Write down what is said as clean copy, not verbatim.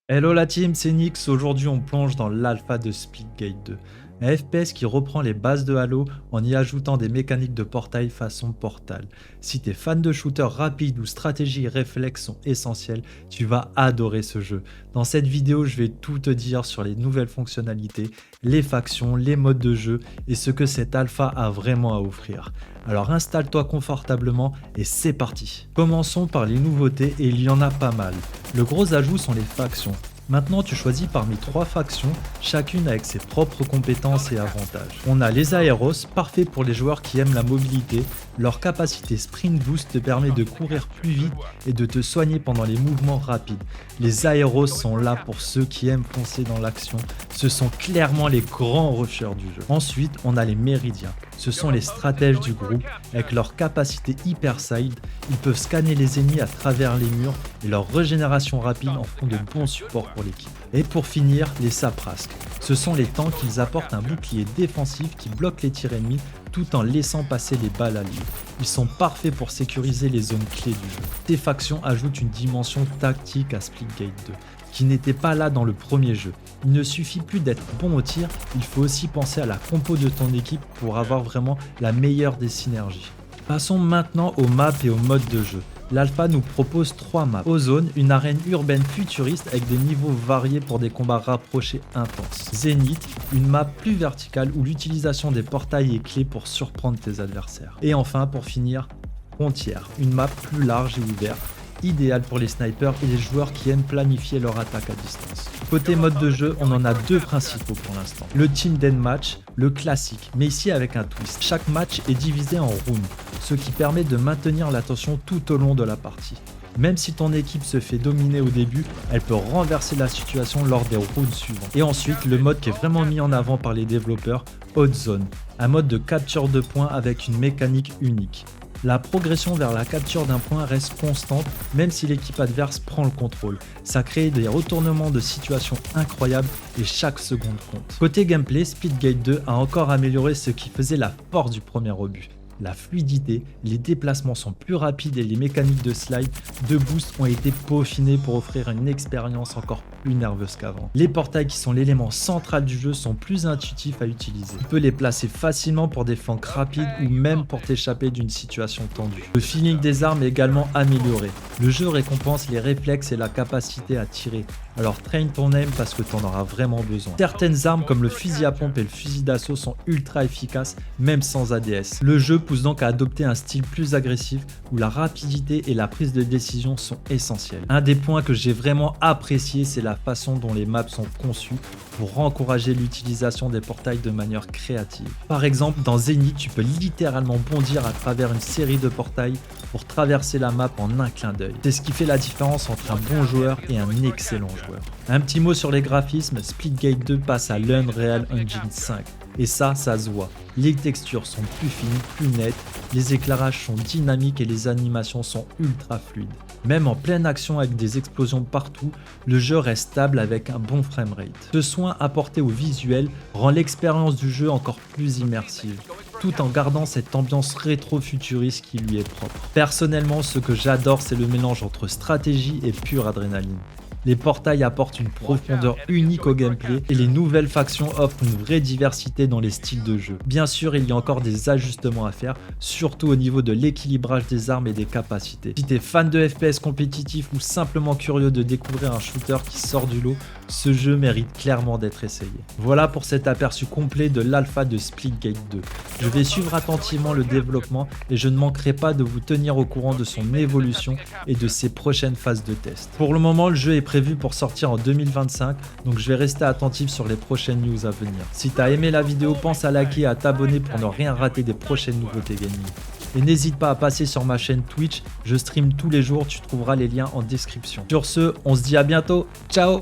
Hello la team, c'est Nix. Aujourd'hui, on plonge dans l'alpha de Splitgate 2. Un FPS qui reprend les bases de Halo en y ajoutant des mécaniques de portail façon Portal. Si t'es fan de shooters rapides où stratégie et réflexes sont essentiels, tu vas adorer ce jeu. Dans cette vidéo, je vais tout te dire sur les nouvelles fonctionnalités, les factions, les modes de jeu et ce que cet alpha a vraiment à offrir. Alors installe-toi confortablement et c'est parti. Commençons par les nouveautés et il y en a pas mal. Le gros ajout sont les factions. Maintenant, tu choisis parmi 3 factions, chacune avec ses propres compétences et avantages. On a les Aeros, parfaits pour les joueurs qui aiment la mobilité. Leur capacité Sprint Boost te permet de courir plus vite et de te soigner pendant les mouvements rapides. Les Aeros sont là pour ceux qui aiment foncer dans l'action. Ce sont clairement les grands rushers du jeu. Ensuite, on a les Méridiens. Ce sont les stratèges du groupe. Avec leur capacité Hyper Side, ils peuvent scanner les ennemis à travers les murs et leur régénération rapide en font de bons supports pour l'équipe. Et pour finir, les Saprasques. Ce sont les tanks qui apportent un bouclier défensif qui bloque les tirs ennemis tout en laissant passer les balles alliées. Ils sont parfaits pour sécuriser les zones clés du jeu. Ces factions ajoutent une dimension tactique à Splitgate 2, qui n'était pas là dans le premier jeu. Il ne suffit plus d'être bon au tir, il faut aussi penser à la compo de ton équipe pour avoir vraiment la meilleure des synergies. Passons maintenant aux maps et aux modes de jeu. L'alpha nous propose 3 maps. Ozone, une arène urbaine futuriste avec des niveaux variés pour des combats rapprochés intenses. Zénith, une map plus verticale où l'utilisation des portails est clé pour surprendre tes adversaires. Et enfin, pour finir, Frontière, une map plus large et ouverte, idéal pour les snipers et les joueurs qui aiment planifier leur attaque à distance. Côté mode de jeu, on en a 2 principaux pour l'instant. Le Team Deathmatch, le classique, mais ici avec un twist. Chaque match est divisé en rounds, ce qui permet de maintenir l'attention tout au long de la partie. Même si ton équipe se fait dominer au début, elle peut renverser la situation lors des rounds suivants. Et ensuite, le mode qui est vraiment mis en avant par les développeurs, Hot Zone, un mode de capture de points avec une mécanique unique. La progression vers la capture d'un point reste constante même si l'équipe adverse prend le contrôle. Ça crée des retournements de situation incroyables et chaque seconde compte. Côté gameplay, Splitgate 2 a encore amélioré ce qui faisait la force du premier obus. La fluidité, les déplacements sont plus rapides et les mécaniques de slide, de boost ont été peaufinées pour offrir une expérience encore plus nerveuse qu'avant. Les portails qui sont l'élément central du jeu sont plus intuitifs à utiliser. Tu peux les placer facilement pour des flanks rapides ou même pour t'échapper d'une situation tendue. Le feeling des armes est également amélioré. Le jeu récompense les réflexes et la capacité à tirer. Alors train ton aim parce que tu en auras vraiment besoin. Certaines armes comme le fusil à pompe et le fusil d'assaut sont ultra efficaces même sans ADS. Le jeu pousse donc à adopter un style plus agressif où la rapidité et la prise de décision sont essentielles. Un des points que j'ai vraiment apprécié, c'est la façon dont les maps sont conçues pour encourager l'utilisation des portails de manière créative. Par exemple, dans Zenith, tu peux littéralement bondir à travers une série de portails pour traverser la map en un clin d'œil. C'est ce qui fait la différence entre un bon joueur et un excellent joueur. Un petit mot sur les graphismes, Splitgate 2 passe à l'Unreal Engine 5. Et ça se voit. Les textures sont plus fines, plus nettes, les éclairages sont dynamiques et les animations sont ultra fluides. Même en pleine action avec des explosions partout, le jeu reste stable avec un bon framerate. Ce soin apporté au visuel rend l'expérience du jeu encore plus immersive, tout en gardant cette ambiance rétro-futuriste qui lui est propre. Personnellement, ce que j'adore, c'est le mélange entre stratégie et pure adrénaline. Les portails apportent une profondeur unique au gameplay et les nouvelles factions offrent une vraie diversité dans les styles de jeu. Bien sûr, il y a encore des ajustements à faire, surtout au niveau de l'équilibrage des armes et des capacités. Si tu es fan de FPS compétitif ou simplement curieux de découvrir un shooter qui sort du lot, ce jeu mérite clairement d'être essayé. Voilà pour cet aperçu complet de l'alpha de Splitgate 2. Je vais suivre attentivement le développement et je ne manquerai pas de vous tenir au courant de son évolution et de ses prochaines phases de test. Pour le moment, le jeu est prévu pour sortir en 2025, donc je vais rester attentif sur les prochaines news à venir. Si tu as aimé la vidéo, pense à liker et à t'abonner pour ne rien rater des prochaines nouveautés gaming. Et n'hésite pas à passer sur ma chaîne Twitch, je stream tous les jours, tu trouveras les liens en description. Sur ce, on se dit à bientôt, ciao!